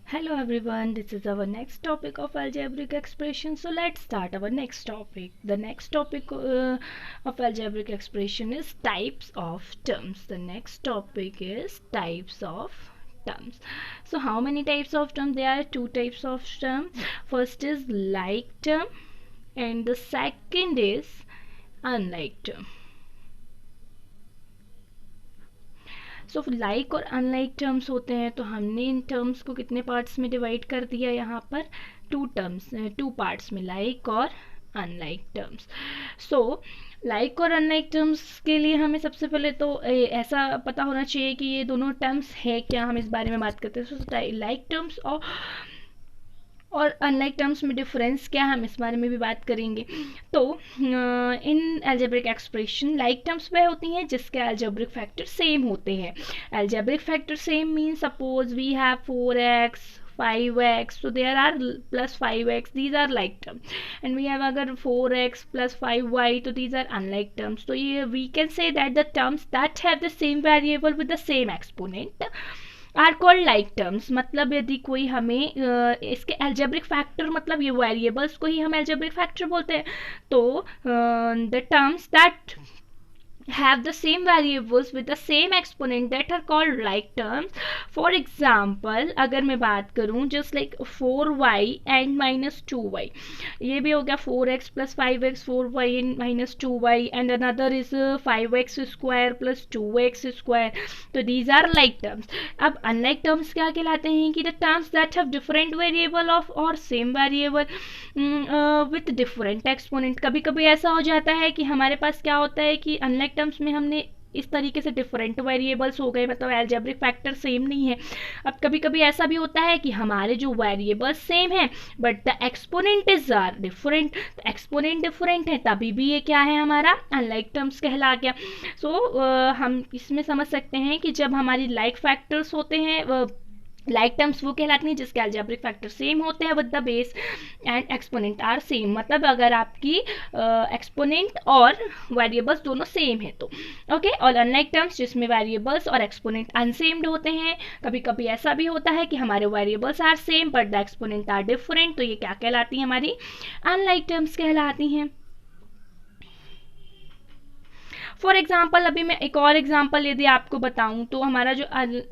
Hello everyone, this is our next topic of algebraic expression. So let's start our next topic. The next topic of algebraic expression is types of terms. The next topic is types of terms. So how many types of terms? There are two types of terms. First is like term and the second is unlike term. So like और unlike terms होते हैं, तो हमने in terms को कितने parts में divide कर दिया यहाँ पर, टू पार्ट्स में, लाइक और अनलाइक टर्म्स. सो लाइक और अनलाइक टर्म्स के लिए हमें सबसे पहले तो ऐसा पता होना चाहिए कि ये दोनों टर्म्स है क्या, हम इस बारे में बात करते हैं. सो लाइक टर्म्स और अनलाइक टर्म्स में डिफरेंस क्या है, हम इस बारे में भी बात करेंगे. तो इन अलजेब्रिक एक्सप्रेशन लाइक टर्म्स वह होती हैं जिसके अलजेब्रिक फैक्टर सेम होते हैं. Algebraic factor same mean suppose we have 4x 5x, so there are plus 5x, these are like terms, and we have अगर 4x plus 5y, तो these are unlike terms. तो ये we can say that the terms that have the same variable with the same exponent are called like terms. मतलब यदि कोई हमें इसके algebraic factor, मतलब ये वेरिएबल्स को ही हम एल्जेब्रिक फैक्टर बोलते हैं, तो the terms that have the same variables with the same exponent that are called like terms. For example, अगर मैं बात करूँ just like 4y and minus 2y, ये भी हो गया 4x plus 5x, 4y and minus 2y, and another is 5x square plus 2x square. तो these are like terms. अब unlike terms क्या कहलाते हैं कि the terms that have different variable of or same variable with different exponent. कभी कभी ऐसा हो जाता है कि हमारे पास क्या होता है कि अनलाइक टर्म्स में हमने इस तरीके से डिफरेंट वेरिएबल्स हो गए, मतलब एल्जेब्रिक फैक्टर सेम नहीं है. अब कभी कभी ऐसा भी होता है कि हमारे जो वेरिएबल्स सेम है but the exponent is are different. तो एक्सपोनेंट डिफरेंट है तभी भी ये क्या है, हमारा अनलाइक टर्म्स कहला गया. सो हम इसमें समझ सकते हैं कि जब हमारी लाइक फैक्टर्स होते हैं, लाइक टर्म्स वो कहलाती हैं जिसके अलजेब्रिक फैक्टर सेम होते हैं with the base and exponent are same. मतलब अगर आपकी एक्सपोनेंट और वेरिएबल्स दोनों सेम है तो ओके. और अनलाइक टर्म्स जिसमें वेरिएबल्स और एक्सपोनेंट अनसेम्ड होते हैं. कभी कभी ऐसा भी होता है कि हमारे variables are same but the exponent are different, तो ये क्या कहलाती हैं, हमारी अनलाइक टर्म्स कहलाती हैं. फॉर एग्जाम्पल अभी मैं एक और एग्जाम्पल यदि आपको बताऊं तो हमारा जो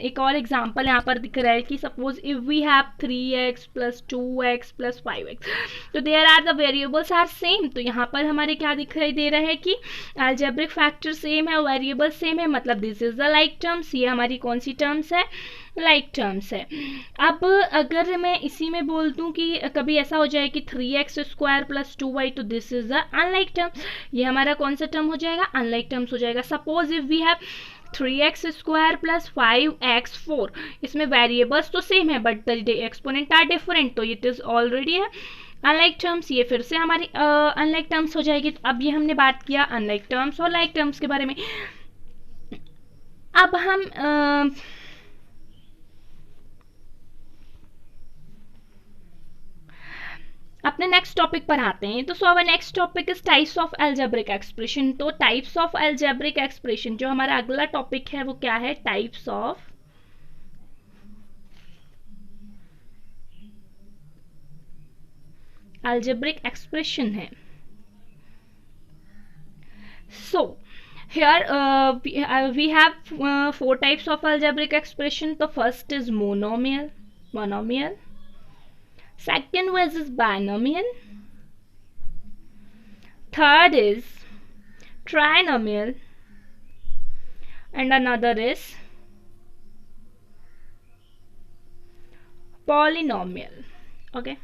एक और एग्जाम्पल यहाँ पर दिख रहा है कि suppose if we have 3x plus 2x plus 5x, तो there are the variables are same. तो यहाँ पर हमारे क्या दिखाई दे रहा है कि अलजेब्रिक फैक्टर सेम है, वेरिएबल सेम है, मतलब this is the like terms. ये हमारी कौन सी टर्म्स है, लाइक टर्म्स है. अब अगर मैं इसी में बोल दूं कि कभी ऐसा हो जाए कि 3x स्क्वायर प्लस 2y, तो this is the unlike term. ये हमारा कौन सा टर्म हो जाएगा, अनलाइक टर्म्स हो जाएगा. Suppose if we have 3x square plus 5x4, इसमें वेरिएबल्स तो सेम है but the exponent are different, तो इट इज ऑलरेडी है अनलाइक टर्म्स. ये फिर से हमारी अनलाइक टर्म्स हो जाएगी. तो अब ये हमने बात किया अनलाइक टर्म्स और लाइक टर्म्स के बारे में. अब हम अपने नेक्स्ट टॉपिक पर आते हैं. तो so our next topic is types of algebraic expression. तो टाइप्स ऑफ अलजेब्रिक एक्सप्रेशन, जो हमारा अगला टॉपिक है वो क्या है, टाइप्स ऑफ अलजेब्रिक एक्सप्रेशन है. सो here we have 4 types of algebraic expression. The first is monomial. Second was is binomial. Third is trinomial, and another is polynomial. Okay.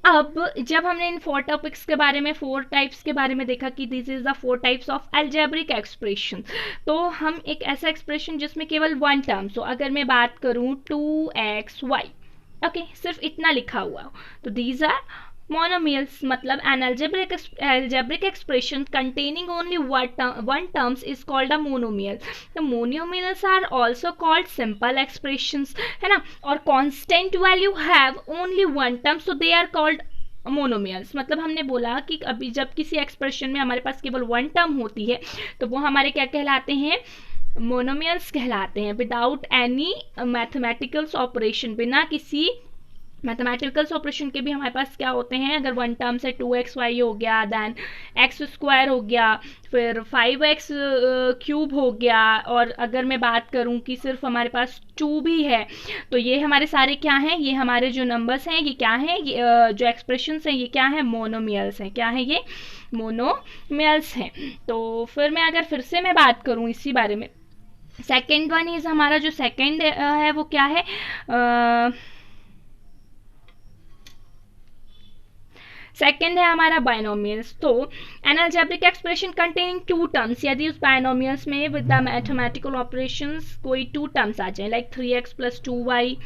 अब जब हमने इन 4 टॉपिक्स के बारे में, 4 टाइप्स के बारे में देखा कि this is the 4 types of algebraic expression, तो हम एक ऐसा एक्सप्रेशन जिसमें केवल 1 टर्म, सो अगर मैं बात करूं 2xy, ओके, सिर्फ इतना लिखा हुआ हो, तो दीज आर monomials. मतलब an algebraic expression containing only one terms is called a monomial. The monomials are also called simple expressions, है ना. और constant value have only one term, so they are called monomials, मतलब हमने बोला कि अभी जब किसी एक्सप्रेशन में हमारे पास केवल वन टर्म होती है तो वो हमारे क्या कहलाते हैं, मोनोमियल्स कहलाते हैं। विदाउट एनी मैथमेटिकल्स ऑपरेशन, बिना किसी मैथमेटिकल्स ऑपरेशन के भी हमारे पास क्या होते हैं, अगर वन टर्म से 2xy हो गया, देन x² हो गया, फिर 5x क्यूब हो गया, और अगर मैं बात करूं कि सिर्फ हमारे पास 2 भी है, तो ये हमारे सारे क्या हैं, ये हमारे जो नंबर्स हैं ये क्या हैं, ये जो एक्सप्रेशंस हैं ये क्या हैं, मोनोमियल्स हैं। क्या है ये, मोनोमियल्स हैं। तो फिर मैं अगर फिर से मैं बात करूं इसी बारे में, सेकेंड वन इज हमारा जो सेकेंड है वो क्या है, सेकेंड है हमारा बायनोमियल्स। तो an algebraic expression containing 2 terms, यदि उस बायनोमियल्स में विद द मैथमेटिकल ऑपरेशंस कोई 2 टर्म्स आ जाए, like 3x + 2y,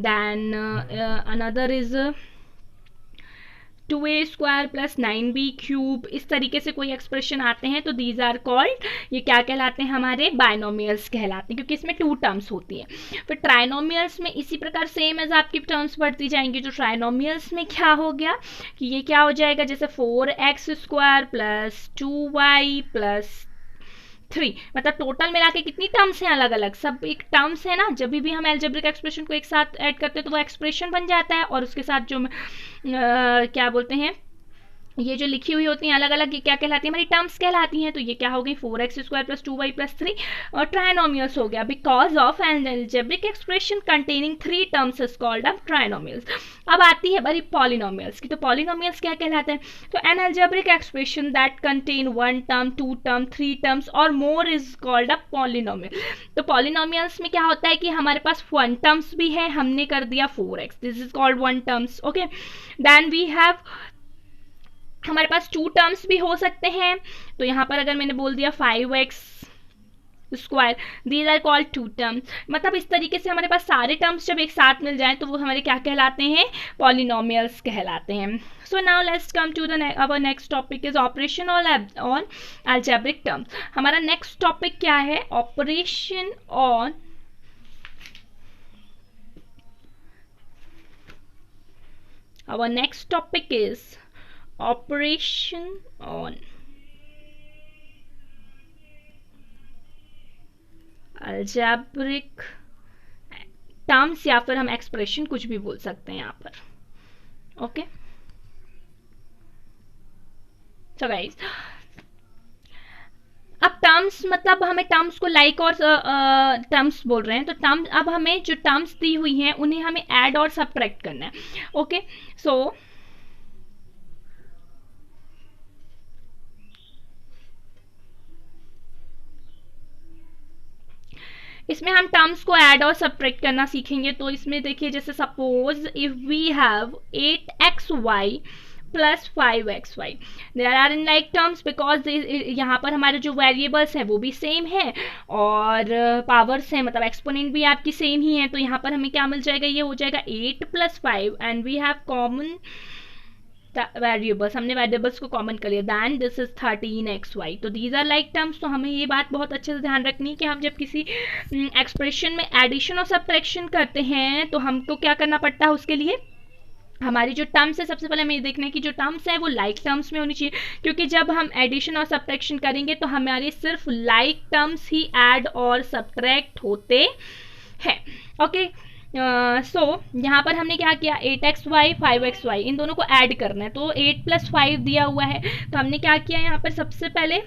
then another is 2a² + 9b³, इस तरीके से कोई एक्सप्रेशन आते हैं तो दीज आर कॉल्ड, ये क्या कहलाते हैं, हमारे बायनोमियल्स कहलाते हैं, क्योंकि इसमें 2 टर्म्स होती हैं। फिर ट्राइनोमियल्स में इसी प्रकार सेम एज आपकी टर्म्स बढ़ती जाएंगी। जो ट्राइनोमियल्स में क्या हो गया कि ये क्या हो जाएगा, जैसे 4x² + 2y + 3, मतलब टोटल मिला के कितनी टर्म्स हैं अलग अलग, सब एक टर्म्स है ना। जब भी हम अलजेब्रिक एक्सप्रेशन को एक साथ ऐड करते हैं तो वो एक्सप्रेशन बन जाता है, और उसके साथ जो क्या बोलते हैं, ये जो लिखी हुई होती हैं अलग अलग, ये क्या कहलाती है, हमारी टर्म्स कहलाती हैं। तो ये क्या हो गई, 4x² + 2y + 3, और ट्राइनोमियल्स हो गया। Because of N algebraic expression containing 3 terms is called a trinomials. अब आती है बारी पॉलिनोमियल्स की। तो पॉलिनोमियल्स क्या कहलाते हैं, तो an algebraic expression that contain 1 term, 2 term, 3 terms और more is called a polynomial. तो पॉलिनोमियल्स में क्या होता है कि हमारे पास 1 टर्म्स भी है, हमने कर दिया 4x, this is called 1 terms, okay. Then we have, हमारे पास 2 टर्म्स भी हो सकते हैं। तो यहाँ पर अगर मैंने बोल दिया 5x², these are called 2 terms. मतलब इस तरीके से हमारे पास सारे टर्म्स जब एक साथ मिल जाएं तो वो हमारे क्या कहलाते हैं, पॉलिनोमियल्स कहलाते हैं। So now let's come to the our next topic is operation on algebraic terms. हमारा नेक्स्ट टॉपिक क्या है, operation on our next topic is operation on algebraic terms, या फिर हम एक्सप्रेशन कुछ भी बोल सकते हैं यहाँ पर, ओके। सो गाइस, अब टर्म्स, मतलब हमें टर्म्स को लाइक और टर्म्स बोल रहे हैं, तो टर्म्स, अब हमें जो टर्म्स दी हुई हैं उन्हें हमें ऐड और सबट्रैक्ट करना है, ओके। सो इसमें हम टर्म्स को ऐड और सबट्रैक्ट करना सीखेंगे। तो इसमें देखिए, जैसे suppose if we have 8xy + 5xy, there are in like terms, because यहाँ पर हमारे जो वेरिएबल्स हैं वो भी सेम है और पावर्स हैं, मतलब एक्सपोनेंट भी आपकी सेम ही है। तो यहाँ पर हमें क्या मिल जाएगा, ये हो जाएगा 8 + 5 and we have common variables, हमने वेरिएबल्स को कॉमन कर लिया, दैन दिस इज 13xy। तो दीज आर लाइक टर्म्स। तो हमें ये बात बहुत अच्छे से ध्यान रखनी है कि हम जब किसी एक्सप्रेशन में एडिशन और सब्ट्रैक्शन करते हैं तो हमको क्या करना पड़ता है, उसके लिए हमारी जो टर्म्स है, सबसे पहले हमें ये देखना है कि जो टर्म्स है वो लाइक टर्म्स में होनी चाहिए, क्योंकि जब हम एडिशन और सब्ट्रैक्शन करेंगे तो हमारे सिर्फ लाइक टर्म्स ही ऐड और सब्ट्रैक्ट होते हैं, ओके। सो यहाँ पर हमने क्या किया, 8xy 5xy इन दोनों को ऐड करना है। तो 8 + 5 दिया हुआ है, तो हमने क्या किया, यहाँ पर सबसे पहले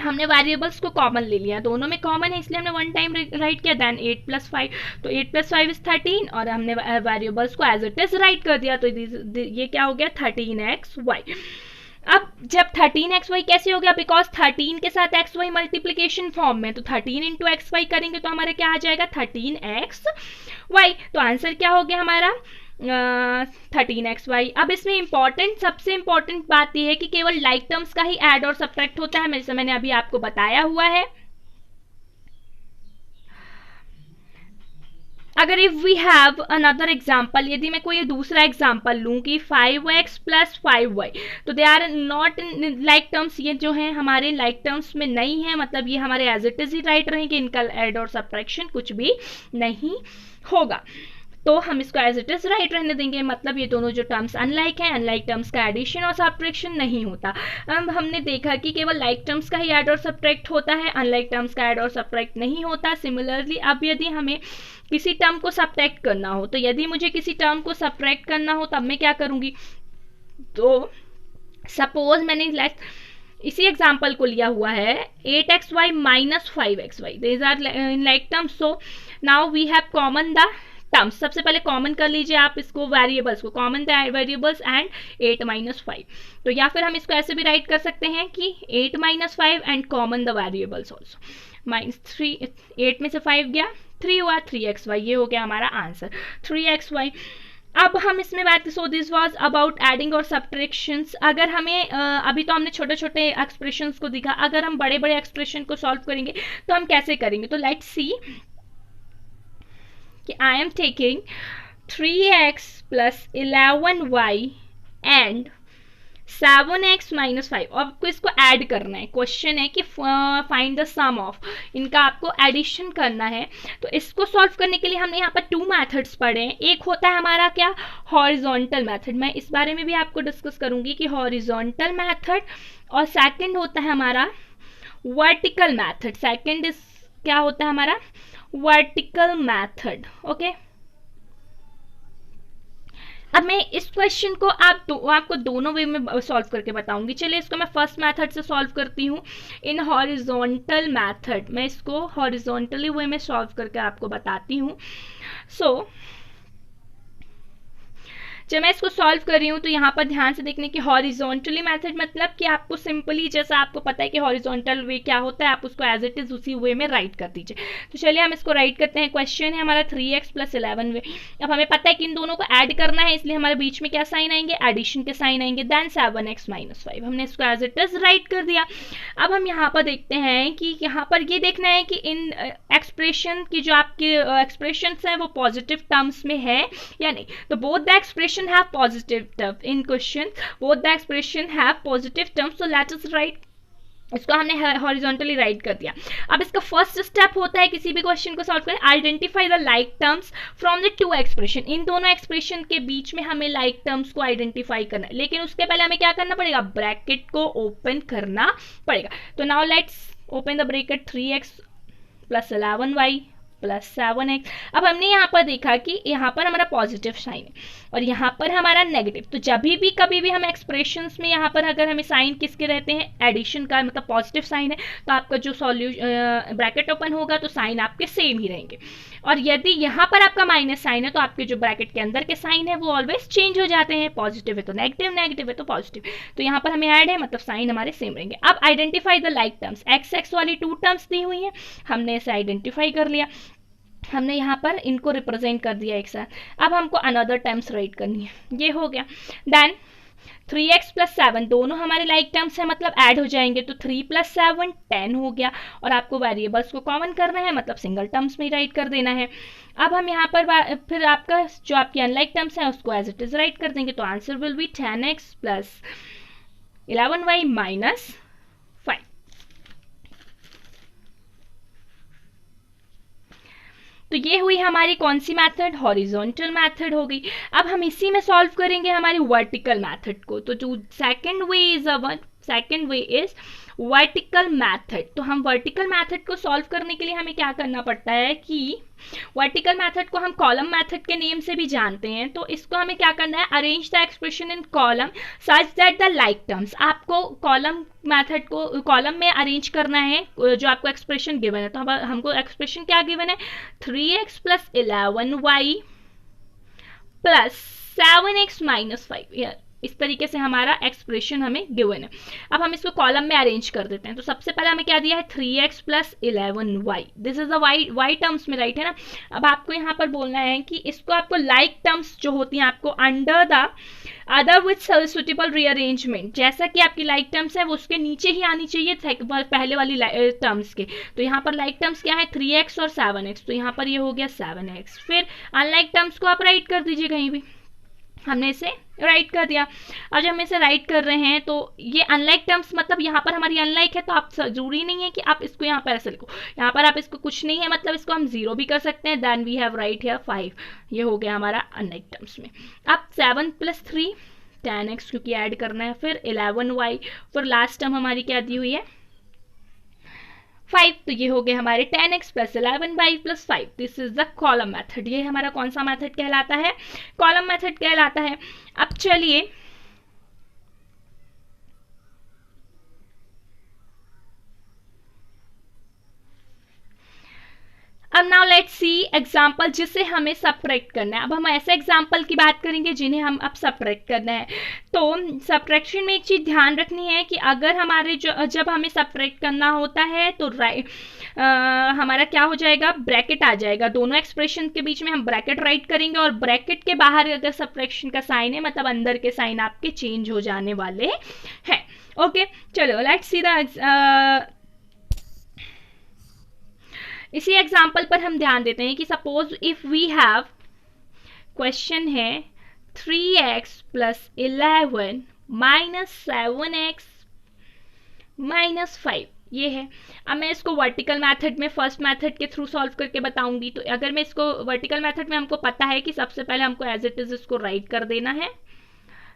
हमने वेरिएबल्स को कॉमन ले लिया, दोनों में कॉमन है इसलिए हमने 1 टाइम राइट किया, देन 8 + 5, तो 8 + 5 इज 13 और हमने वेरिएबल्स को एज इट इज राइट कर दिया। तो ये क्या हो गया, 13xy। अब जब 13xy कैसे हो गया, बिकॉज 13 के साथ xy मल्टीप्लीकेशन फॉर्म में, तो 13 × xy करेंगे तो हमारा क्या आ जाएगा, 13xy। तो आंसर क्या हो गया हमारा, 13xy। अब इसमें सबसे इंपॉर्टेंट बात यह है कि केवल लाइक टर्म्स का ही ऐड और सब्ट्रैक्ट होता है, जैसे मैंने अभी आपको बताया हुआ है। अगर if we have another example, यदि मैं कोई दूसरा एग्जाम्पल लूँ कि 5x + 5y, तो they are not like terms, ये जो है हमारे लाइक टर्म्स में नहीं है, मतलब ये हमारे एज इट इज ही राइट रहेंगे, इनका ऐड और सब्ट्रैक्शन कुछ भी नहीं होगा। तो हम इसको एज इट इज राइट रहने देंगे, मतलब ये दोनों जो टर्म्स अनलाइक हैं, अनलाइक टर्म्स का एडिशन और सब्ट्रैक्शन नहीं होता। अब हमने देखा कि केवल लाइक टर्म्स का ही ऐड और सब्ट्रैक्ट होता है, अनलाइक टर्म्स का ऐड और सब्ट्रैक्ट नहीं होता। सिमिलरली अब यदि हमें किसी टर्म को सब्ट्रैक्ट करना हो, तो यदि मुझे किसी टर्म को सब्ट्रैक्ट करना हो तब मैं क्या करूंगी, तो सपोज मैंने इसी एग्जाम्पल को लिया हुआ है 8xy minus 5xy, these are in like terms. So now we have common the terms. सबसे पहले कॉमन कर लीजिए आप इसको, वेरिएबल्स को, common the variables and 8 minus 5। तो या फिर हम इसको ऐसे भी राइट कर सकते हैं कि 8 minus 5 and common the variables also. -3, 8 में से 5 गया, 3 हुआ, 3xy, ये हो गया हमारा आंसर 3xy। अब हम इसमें बात, so this was about adding और सब्ट्रैक्शंस। अगर हमें अभी तो हमने छोटे छोटे एक्सप्रेशंस को दिखा, अगर हम बड़े बड़े एक्सप्रेशन को सॉल्व करेंगे तो हम कैसे करेंगे, तो लेट्स सी कि I am taking 3x plus 11y and 7x minus 5, और आपको इसको ऐड करना है। क्वेश्चन है कि फाइंड द सम ऑफ, इनका आपको एडिशन करना है। तो इसको सॉल्व करने के लिए हमने यहाँ पर 2 मेथड्स पढ़े हैं। एक होता है हमारा क्या, हॉरिजॉन्टल मेथड, मैं इस बारे में भी आपको डिस्कस करूंगी कि हॉरिजॉन्टल मेथड, और सेकंड होता है हमारा वर्टिकल मेथड। सेकंड इज क्या होता है हमारा, वर्टिकल मेथड। ओके, अब मैं इस क्वेश्चन को आपको दोनों वे में सॉल्व करके बताऊंगी। चलिए इसको मैं फर्स्ट मेथड से सॉल्व करती हूँ, इन हॉरिजॉन्टल मेथड। मैं इसको हॉरिजॉन्टली वे में सॉल्व करके आपको बताती हूँ। सो जब मैं इसको सॉल्व कर रही हूँ तो यहाँ पर ध्यान से देखने की, हॉरिजॉन्टली मेथड मतलब कि आपको सिंपली, जैसा आपको पता है कि हॉरिजॉन्टल वे क्या होता है, आप उसको एज इट इज उसी वे में राइट कर दीजिए। तो चलिए हम इसको राइट करते हैं। क्वेश्चन है हमारा 3x प्लस 11y। अब हमें पता है कि इन दोनों को ऐड करना है, इसलिए हमारे बीच में क्या साइन आएंगे, एडिशन के साइन आएंगे। देन 7x माइनस 5, हमने इसको एज इट इज राइट कर दिया। अब हम यहाँ पर देखते हैं कि यहाँ पर ये देखना है कि इन एक्सप्रेशन की जो आपके एक्सप्रेशन है वो पॉजिटिव टर्म्स में है या नहीं। तो both the expression have positive term in question, both the expression have positive terms, so let us write, इसको हमने हॉरिजॉन्टली राइट कर दिया। अब इसका फर्स्ट स्टेप होता है किसी भी क्वेश्चन को सॉल्व करें, identify the like terms from the 2 expression. इन दोनों एक्सप्रेशन के बीच में हमें लाइक टर्म्स को आइडेंटिफाई करना है, लेकिन उसके पहले हमें क्या करना पड़ेगा, ब्रैकेट को ओपन करना पड़ेगा। तो now let's open the bracket, 3x plus 11y plus 7x। अब हमने यहाँ पर देखा कि यहाँ पर हमारा पॉजिटिव साइन है और यहाँ पर हमारा नेगेटिव। तो जब भी कभी भी हम एक्सप्रेशंस में यहाँ पर अगर हमें साइन किसके रहते हैं, एडिशन का, मतलब पॉजिटिव साइन है, तो आपका जो ब्रैकेट ओपन होगा तो साइन आपके सेम ही रहेंगे। और यदि यहाँ पर आपका माइनस साइन है तो आपके जो ब्रैकेट के अंदर के साइन है वो ऑलवेज चेंज हो जाते हैं, पॉजिटिव है तो नेगेटिव, नेगेटिव है तो पॉजिटिव। तो यहाँ पर हमें ऐड है, मतलब साइन हमारे सेम रहेंगे। अब identify the like terms, x वाली 2 टर्म्स दी हुई हैं, हमने इसे आइडेंटिफाई कर लिया, हमने यहाँ पर इनको रिप्रेजेंट कर दिया एक साथ। अब हमको अनदर टर्म्स राइट करनी है, ये हो गया। देन 3x प्लस 7 दोनों हमारे लाइक टर्म्स हैं, मतलब ऐड हो जाएंगे, तो 3 प्लस 7 10 हो गया। और आपको वेरिएबल्स को कॉमन करना है, मतलब सिंगल टर्म्स में ही राइट कर देना है। अब हम यहाँ पर फिर आपका जो आपकी अनलाइक टर्म्स है उसको एज इट इज राइट कर देंगे। तो answer will be 10x plus 11y minus 5। तो ये हुई हमारी कौन सी मेथड, हॉरिजॉन्टल मेथड हो गई। अब हम इसी में सॉल्व करेंगे हमारी वर्टिकल मेथड को। तो जो second way is vertical method. तो हम वर्टिकल मेथड को सॉल्व करने के लिए हमें क्या करना पड़ता है कि वर्टिकल मेथड को हम कॉलम मेथड के नेम से भी जानते हैं। तो इसको हमें क्या करना है, arrange the expression in column such that the like terms. आपको कॉलम मेथड को कॉलम में अरेंज करना है जो आपको एक्सप्रेशन गिवन है। तो हमको एक्सप्रेशन क्या गिवन है, 3x plus 11y plus 7x minus 5। इस तरीके से हमारा एक्सप्रेशन हमें गिवन है। अब हम इसको कॉलम में अरेंज कर देते हैं। तो सबसे पहले हमें क्या दिया है, 3x plus 11y, this is the y terms में, राइट है ना। अब आपको यहाँ पर बोलना है कि इसको आपको लाइक टर्म्स जो होती हैं आपको under the other with suitable rearrangement, जैसा कि आपकी लाइक टर्म्स है वो उसके नीचे ही आनी चाहिए पहले वाली टर्म्स के। तो यहाँ पर लाइक टर्म्स क्या है, 3x और 7x, तो यहाँ पर ये हो गया 7x। फिर अनलाइक टर्म्स को आप राइट कर दीजिए कहीं भी। हमने इसे राइट कर दिया। अब जब हम इसे राइट कर रहे हैं तो ये अनलाइक टर्म्स मतलब यहाँ पर हमारी अनलाइक है, तो आप जरूरी नहीं है कि आप इसको यहाँ पर ऐसे लिखो, यहाँ पर आप इसको कुछ नहीं है मतलब इसको हम 0 भी कर सकते हैं। Then we have write here 5, ये हो गया हमारा अनलाइक टर्म्स में। अब 7 + 3 10x क्योंकि ऐड करना है, फिर 11y, फिर लास्ट टर्म हमारी क्या दी हुई है 5, तो ये हो गए हमारे 10x + 11y + 5। This is the column method. ये हमारा कौन सा मेथड कहलाता है, कॉलम मेथड कहलाता है। अब चलिए अब नाउ लेट्स सी एग्जाम्पल जिसे हमें सब्ट्रैक्ट करना है। अब हम ऐसे एग्जाम्पल की बात करेंगे जिन्हें हम अब सब्ट्रैक्ट करना है। तो सब्ट्रैक्शन में एक चीज़ ध्यान रखनी है कि अगर हमारे जब हमें सब्ट्रैक्ट करना होता है तो हमारा क्या हो जाएगा, ब्रैकेट आ जाएगा। दोनों एक्सप्रेशन के बीच में हम ब्रैकेट राइट करेंगे और ब्रैकेट के बाहर अगर सब्ट्रैक्शन का साइन है मतलब अंदर के साइन आपके चेंज हो जाने वाले हैं। ओके चलो लेट्स सी द इसी एग्जाम्पल पर हम ध्यान देते हैं कि suppose if we have question है 3x + 11 - 7x - 5 ये है। अब मैं इसको वर्टिकल मेथड में फर्स्ट मेथड के थ्रू सॉल्व करके बताऊंगी। तो अगर मैं इसको वर्टिकल मेथड में हमको पता है कि सबसे पहले हमको एज इट इज इसको राइट कर देना है,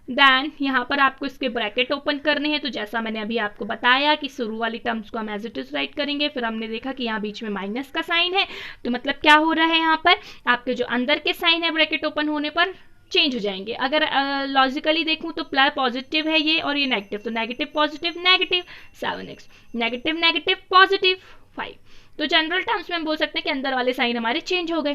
देन यहाँ पर आपको इसके ब्रैकेट ओपन करने हैं। तो जैसा मैंने अभी आपको बताया कि शुरू वाली टर्म्स को हम एज इट इज राइट करेंगे, फिर हमने देखा कि यहाँ बीच में माइनस का साइन है, तो मतलब क्या हो रहा है यहाँ पर आपके जो अंदर के साइन है ब्रैकेट ओपन होने पर चेंज हो जाएंगे। अगर लॉजिकली देखूँ तो प्लस पॉजिटिव है ये और ये नेगेटिव, तो negative positive negative 7x, negative negative positive 5। तो जनरल टर्म्स में हम बोल सकते हैं कि अंदर वाले साइन हमारे चेंज हो गए।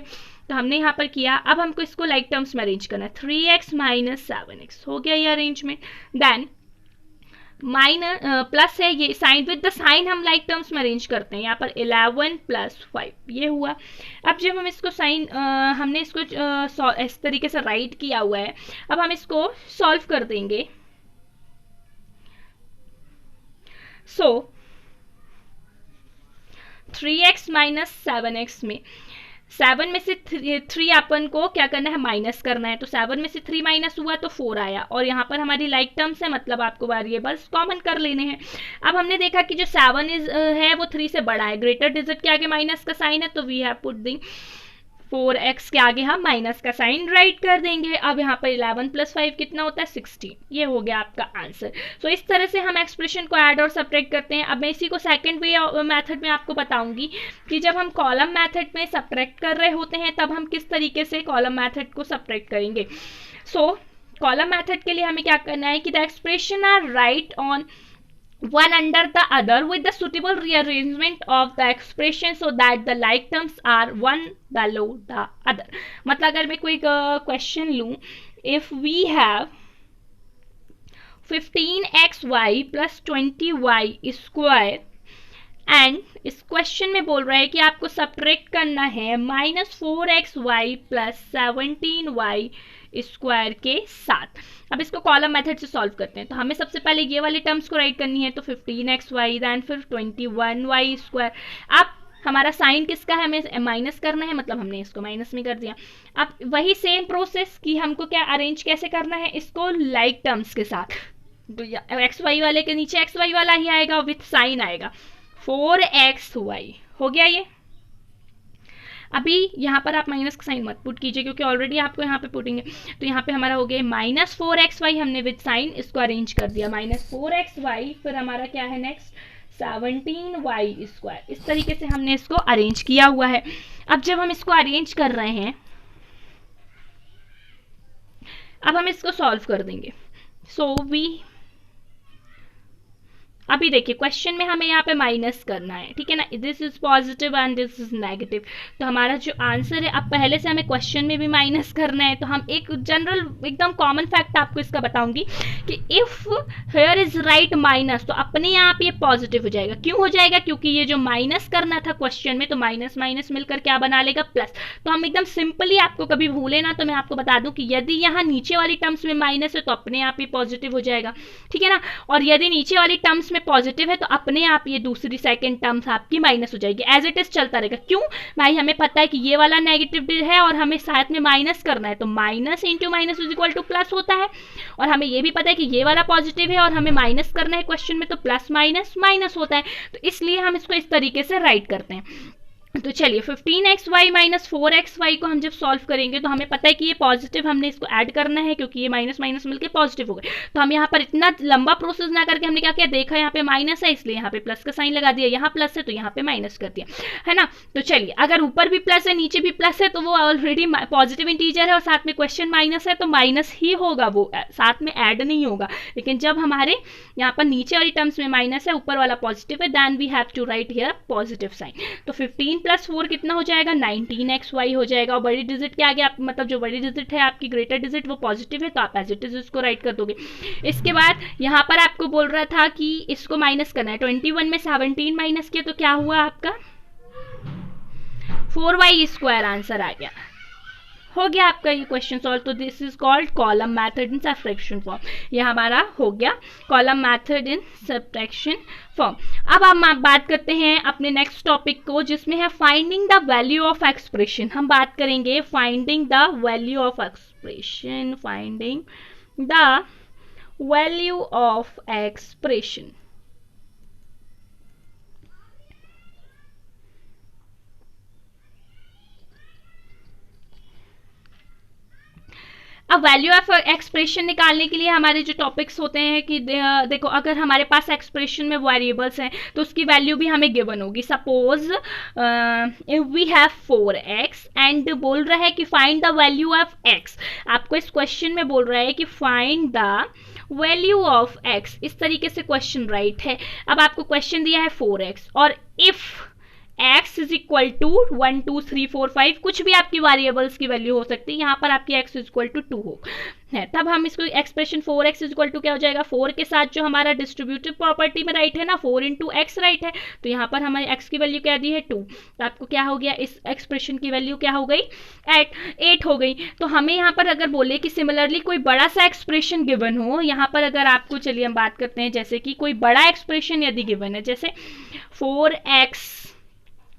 तो हमने यहाँ पर किया। अब हमको इसको लाइक टर्म्स में अरेंज करना है। 3x - 7x हो गया ये अरेंजमेंट। देन प्लस है ये साइन, विद द साइन हम लाइक टर्म्स में अरेंज करते हैं। यहाँ पर 11 + 5 ये हुआ। अब जब हम इसको साइन हमने इसको इस तरीके से राइट किया हुआ है, अब हम इसको सॉल्व कर देंगे। सो 3x - 7x में 7 में से 3 अपन को क्या करना है, माइनस करना है। तो 7 में से 3 माइनस हुआ तो 4 आया, और यहाँ पर हमारी लाइक टर्म्स है मतलब आपको वेरिएबल्स कॉमन कर लेने हैं। अब हमने देखा कि जो 7 है वो 3 से बड़ा है, ग्रेटर डिजिट के आगे माइनस का साइन है, तो we have put the 4x के आगे हम माइनस का साइन राइट कर देंगे। अब यहाँ पर 11 + 5 कितना होता है 16, ये हो गया आपका आंसर। सो इस तरह से हम एक्सप्रेशन को ऐड और सब्ट्रैक्ट करते हैं। अब मैं इसी को सेकंड वे मेथड में आपको बताऊंगी कि जब हम कॉलम मेथड में सब्ट्रैक्ट कर रहे होते हैं तब हम किस तरीके से कॉलम मेथड को सब्ट्रैक्ट करेंगे। सो कॉलम मेथड के लिए हमें क्या करना है कि the expression are write on one under the other with the suitable rearrangement of the expression so that the like terms are one below the other। मतलब अगर मैं कोई क्वेश्चन लूँ, if we have 15xy + 20y square and इस question में बोल रहा है कि आपको सब्ट्रैक्ट करना है -4xy + 17y स्क्वायर के साथ। अब इसको कॉलम मेथड से सॉल्व करते हैं। तो हमें सबसे पहले ये वाली टर्म्स को राइट करनी है, तो 15xy देन फिर 21y स्क्वायर। अब हमारा साइन किसका है, हमें माइनस करना है, मतलब हमने इसको माइनस में कर दिया। अब वही सेम प्रोसेस कि हमको क्या अरेंज कैसे करना है इसको लाइक टर्म्स के साथ। तो एक्स वाई वाले के नीचे एक्स वाई वाला ही आएगा विथ साइन आएगा, 4xy हो गया ये। अभी यहाँ पर आप माइनस का साइन मत पुट कीजिए क्योंकि ऑलरेडी आपको यहाँ पे पुटेंगे। तो यहाँ पे हमारा हो गया -4xy, हमने विद साइन इसको अरेंज कर दिया -4xy, फिर हमारा क्या है नेक्स्ट 17y स्क्वायर। इस तरीके से हमने इसको अरेंज किया हुआ है। अब जब हम इसको अरेंज कर रहे हैं, अब हम इसको सॉल्व कर देंगे। सो अभी देखिए क्वेश्चन में हमें यहाँ पे माइनस करना है, ठीक है ना, this is positive and this is negative. तो हमारा जो आंसर है, अब पहले से हमें क्वेश्चन में भी माइनस करना है। तो हम एक जनरल एकदम कॉमन फैक्ट आपको इसका बताऊंगी कि if here is right minus, तो अपने आप ये पॉजिटिव हो जाएगा। क्यों हो जाएगा, क्योंकि ये जो माइनस करना था क्वेश्चन में, तो माइनस माइनस मिलकर क्या बना लेगा प्लस। तो हम एकदम सिंपली, आपको कभी भूले ना तो मैं आपको बता दूं कि यदि यहाँ नीचे वाली टर्म्स में माइनस है तो अपने आप ही पॉजिटिव हो जाएगा, ठीक है ना। और यदि नीचे वाली टर्म्स में में पॉजिटिव है तो अपने आप ये दूसरी सेकंड टर्म्स आपकी माइनस हो जाएगी, एज इट इज चलता रहेगा। क्यों भाई, हमें पता है कि ये वाला नेगेटिव है और हमें साथ में माइनस करना है, तो minus into minus is equal two plus होता है, और हमें ये भी पता है कि ये वाला पॉजिटिव है और हमें माइनस करना है क्वेश्चन में, तो प्लस माइनस माइनस होता है, तो इसलिए हम इसको इस तरीके से राइट करते हैं। तो चलिए 15xy माइनस 4xy को हम जब सॉल्व करेंगे तो हमें पता है कि ये पॉजिटिव हमने इसको ऐड करना है, क्योंकि ये माइनस माइनस मिलके पॉजिटिव हो गए। तो हम यहाँ पर इतना लंबा प्रोसेस ना करके हमने क्या किया, देखा यहाँ पे माइनस है इसलिए यहाँ पे प्लस का साइन लगा दिया, यहाँ प्लस है तो यहाँ पे माइनस कर दिया, है ना। तो चलिए अगर ऊपर भी प्लस है नीचे भी प्लस है तो वो ऑलरेडी पॉजिटिव इंटीजर है और साथ में क्वेश्चन माइनस है तो माइनस ही होगा, वो साथ में ऐड नहीं होगा। लेकिन जब हमारे यहाँ पर नीचे वाली टर्म्स में माइनस है ऊपर वाला पॉजिटिव है, then we have to write here positive sign. तो 15 प्लस 4 कितना हो जाएगा, 19xy हो जाएगा। और बड़ी डिजिट क्या आ गया, मतलब जो बड़ी डिजिट है आपकी ग्रेटर डिजिट वो पॉजिटिव है तो आप एज इट इज उसको राइट कर दोगे। इसके बाद यहाँ पर आपको बोल रहा था कि इसको माइनस करना है, 21 में 17 माइनस किया तो क्या हुआ आपका 4y² आंसर आ गया, हो गया आपका ये क्वेश्चन सॉल्व। तो this is called column method in subtraction form, ये हमारा हो गया column method in subtraction form. अब हम बात करते हैं अपने नेक्स्ट टॉपिक को जिसमें है finding the value of expression. हम बात करेंगे finding the value of expression, finding the value of expression. अब वैल्यू ऑफ एक्सप्रेशन निकालने के लिए हमारे जो टॉपिक्स होते हैं कि देखो अगर हमारे पास एक्सप्रेशन में वेरिएबल्स हैं तो उसकी वैल्यू भी हमें गिवन होगी। Suppose if we have 4x and बोल रहा है कि find the value of x, आपको इस क्वेश्चन में बोल रहा है कि find the value of x, इस तरीके से क्वेश्चन राइट है। अब आपको क्वेश्चन दिया है 4x और if x is equal to 1 2 3 4 5 कुछ भी आपकी वेरिएबल्स की वैल्यू हो सकती है, यहाँ पर आपकी x इज इक्वल टू 2 हो है, तब हम इसको expression 4x is equal to क्या हो जाएगा, 4 के साथ जो हमारा डिस्ट्रीब्यूटिव प्रॉपर्टी में राइट है ना 4 इंटू एक्स राइट है, तो यहाँ पर हमारे x की वैल्यू क्या दी है 2, तो आपको क्या हो गया इस एक्सप्रेशन की वैल्यू क्या हो गई 8 हो गई। तो हमें यहाँ पर अगर बोले कि सिमिलरली कोई बड़ा सा एक्सप्रेशन गिवन हो, यहाँ पर अगर आपको चलिए हम बात करते हैं जैसे कि कोई बड़ा एक्सप्रेशन यदि गिवन है जैसे 4x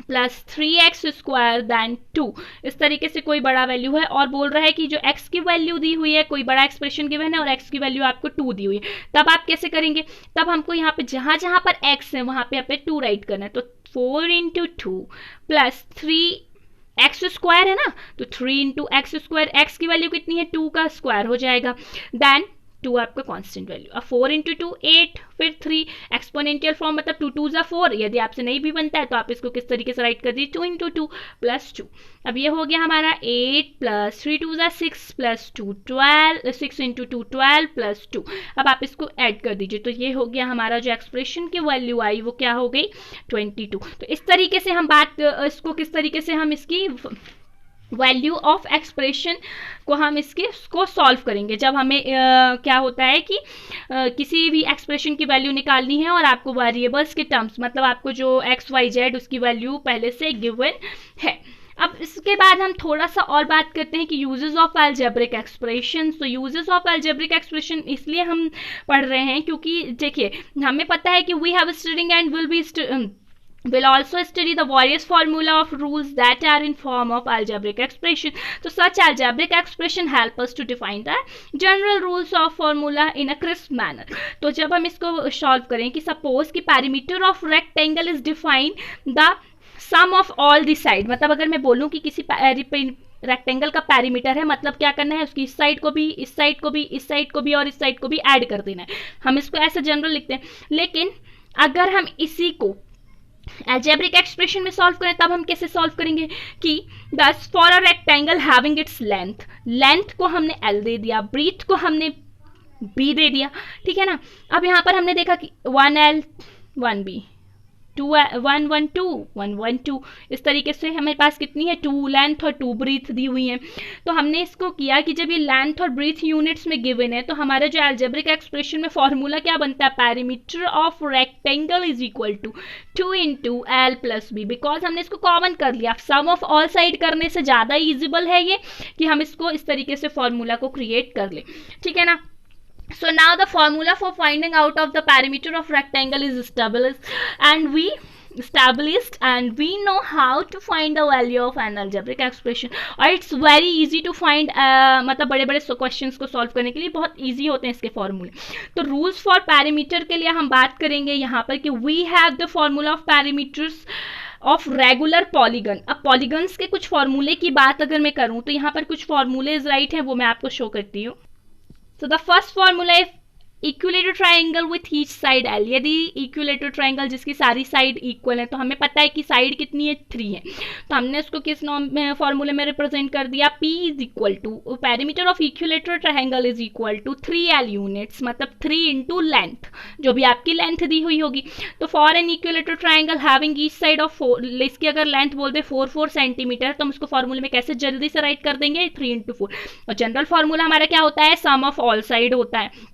प्लस 3x² दैन 2, इस तरीके से कोई बड़ा वैल्यू है और बोल रहा है कि जो x की वैल्यू दी हुई है, कोई बड़ा एक्सप्रेशन गिवन है और x की वैल्यू आपको 2 दी हुई है, तब आप कैसे करेंगे, तब हमको यहाँ पे जहाँ जहाँ पर x है वहाँ पे आप 2 राइट करना है। तो 4 इंटू 2 प्लस 3x² है ना, तो 3 इंटू x², x की वैल्यू कितनी है 2 का स्क्वायर हो जाएगा, देन 2 आपका कांस्टेंट वैल्यू। अब 4 इंटू 2 8, फिर 3 एक्सपोनेंशियल फॉर्म मतलब 2 2 ज़ा 4, यदि आपसे नहीं भी बनता है तो आप इसको किस तरीके से राइट कर दीजिए 2 इंटू 2 प्लस 2। अब ये हो गया हमारा 8 प्लस 3 2 ज़ा 6 प्लस 2 12, 6 इंटू 2 12 प्लस 2। अब आप इसको ऐड कर दीजिए, तो ये हो गया हमारा जो एक्सप्रेशन की वैल्यू आई वो क्या हो गई 22। तो इस तरीके से हम इसको किस तरीके से हम इसकी वैल्यू ऑफ एक्सप्रेशन को हम इसको सॉल्व करेंगे। जब हमें क्या होता है कि किसी भी एक्सप्रेशन की वैल्यू निकालनी है और आपको वेरिएबल्स के टर्म्स मतलब आपको जो x y z उसकी वैल्यू पहले से गिवन है। अब इसके बाद हम थोड़ा सा और बात करते हैं कि यूजेस ऑफ अलजेब्रिक एक्सप्रेशन। तो यूजेस ऑफ अलजेब्रिक एक्सप्रेशन इसलिए हम पढ़ रहे हैं क्योंकि देखिए हमें पता है कि we have studying and will also study the various formula of rules that are in form of algebraic expression. So such algebraic expression help us to define the general rules of formula in a crisp manner. तो जब हम इसको solve करें कि suppose कि perimeter of rectangle is defined the sum of all the side, मतलब अगर मैं बोलूँ कि किसी रेक्टेंगल का पैरीमीटर है मतलब क्या करना है उसकी इस साइड को भी इस साइड को भी इस साइड को भी और इस साइड को भी ऐड कर देना है। हम इसको ऐसे जनरल लिखते हैं, लेकिन अगर हम इसी को अलजेब्रिक एक्सप्रेशन में सॉल्व करें तब हम कैसे सॉल्व करेंगे कि दस for a rectangle having its length को हमने L दे दिया, ब्रीथ को हमने B दे दिया, ठीक है ना। अब यहाँ पर हमने देखा कि 1L 1B 1 1 2 1 1 2, इस तरीके से हमारे पास कितनी है 2 लेंथ और 2 ब्रीथ दी हुई है। तो हमने इसको किया कि जब ये लेंथ और ब्रीथ यूनिट्स में गिवन है तो हमारा जो अलजेब्रिक एक्सप्रेशन में फॉर्मूला क्या बनता है, perimeter of rectangle is equal to 2 into L plus B, because हमने इसको कॉमन कर लिया। सम ऑफ ऑल साइड करने से ज़्यादा ईजिबल है ये कि हम इसको इस तरीके से फॉर्मूला को क्रिएट कर ले, ठीक है ना। So now the formula for finding out of the perimeter of rectangle is established, and we know how to find the value of an algebraic expression, और it's very easy to find, मतलब बड़े बड़े questions को solve करने के लिए बहुत easy होते हैं इसके फॉर्मूले. तो रूल्स फॉर पैरामीटर के लिए हम बात करेंगे यहाँ पर कि we have the formula of parameters of regular polygon. अब पॉलीगन्स के कुछ फॉर्मूले की बात अगर मैं करूँ तो यहाँ पर कुछ फॉर्मूलेज राइट हैं, वो मैं आपको शो करती हूँ. So the first formula is equilateral triangle with each side L. यदि इक्विलेटरल ट्राइंगल जिसकी सारी साइड इक्वल है, तो हमें पता है कि साइड कितनी है, 3 है, तो हमने उसको किस फॉर्मूले में रिप्रेजेंट कर दिया, P is equal to perimeter of equilateral triangle is equal to 3L units, मतलब 3 इंटू लेंथ, जो भी आपकी लेंथ दी हुई होगी. तो for an equilateral triangle having each side of 4, इसकी अगर लेंथ बोल दे 4 सेंटीमीटर, तो हम उसको फॉर्मूले में कैसे जल्दी से राइट कर देंगे, 3 इंटू 4. और जनरल फॉर्मूला हमारा क्या होता है, सम ऑफ ऑल साइड होता है.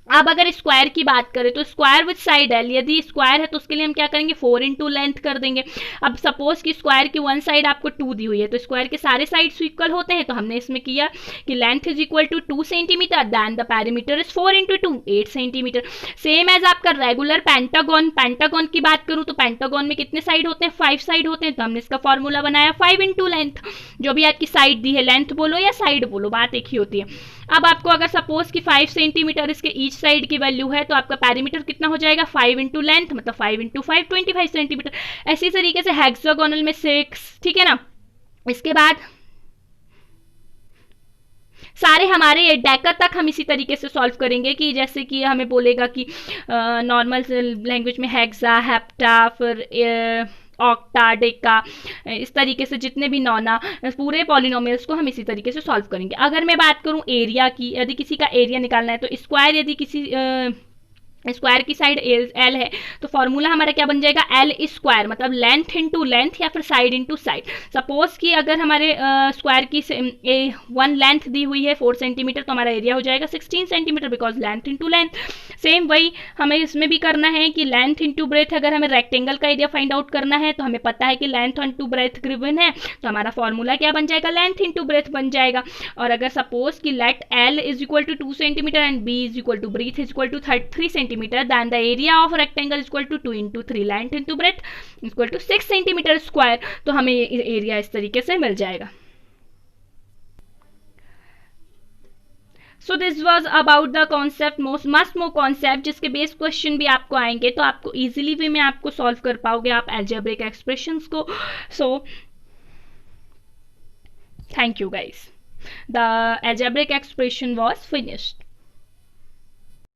अब अगर स्क्वायर की बात करें तो स्क्वायर विथ साइड एल, यदि स्क्वायर है तो उसके लिए हम क्या करेंगे, 4 इंटू लेंथ कर देंगे. अब सपोज कि स्क्वायर की वन साइड आपको 2 दी हुई है, तो स्क्वायर के सारे साइड्स इक्वल होते हैं, तो हमने इसमें किया कि length is equal to 2 centimetre, then the perimeter is 4 into 2 8 centimetre. Same as आपका रेगुलर पेंटागन. पेंटागन की बात करूँ तो पेंटागन में कितने साइड होते हैं, 5 साइड होते हैं, तो हमने इसका फॉर्मूला बनाया 5 इंटू लेंथ. जो भी आपकी साइड दी है, लेंथ बोलो या साइड बोलो, बात एक ही होती है. अब आपको अगर सपोज कि 5 सेंटीमीटर इसके ईच साइड की वैल्यू है, तो आपका पेरीमीटर कितना हो जाएगा, 5 इंटू लेंथ, मतलब 5 इंटू 5 25 सेंटीमीटर. ऐसी तरीके से हेक्सागोनल में 6, ठीक है ना. इसके बाद सारे हमारे डेका तक हम इसी तरीके से सॉल्व करेंगे कि जैसे कि हमें बोलेगा कि नॉर्मल लैंग्वेज में हेक्सा, हेप्टा, फिर ऑक्टा, डेका, इस तरीके से जितने भी नॉना, पूरे पॉलिनोमियल्स को हम इसी तरीके से सॉल्व करेंगे. अगर मैं बात करूं एरिया की, यदि किसी का एरिया निकालना है तो स्क्वायर, यदि किसी स्क्वायर की साइड एल है, तो फॉर्मूला हमारा क्या बन जाएगा, एल स्क्वायर, मतलब लेंथ इंटू लेंथ या फिर साइड इंटू साइड. सपोज कि अगर हमारे स्क्वायर की वन लेंथ दी हुई है 4 सेंटीमीटर, तो हमारा एरिया हो जाएगा 16 centimetre, because length into length. Same वही हमें इसमें भी करना है कि लेंथ इंटू ब्रेथ. अगर हमें रेक्टेंगल का एरिया फाइंड आउट करना है, तो हमें पता है कि लेंथ इंटू ब्रेथ गिवन है, तो हमारा फॉर्मूला क्या बन जाएगा, लेंथ इंटू ब्रेथ बन जाएगा. और अगर सपोज कि let L is equal to 2 centimetre and B is equal to breadth is equal to 3 centimetre, then the area of rectangle is equal to 2 into 3 length into breadth is equal to 6 centimetre square. तो हमें area इस तरीके से मिल जाएगा. So this was about the concept, must more concept, जिसके base question भी आपको आएंगे, तो आपको इजीली वे में आपको सॉल्व कर पाओगे आप अलजेब्रिक एक्सप्रेशंस को. So thank you guys. The algebraic expression was finished.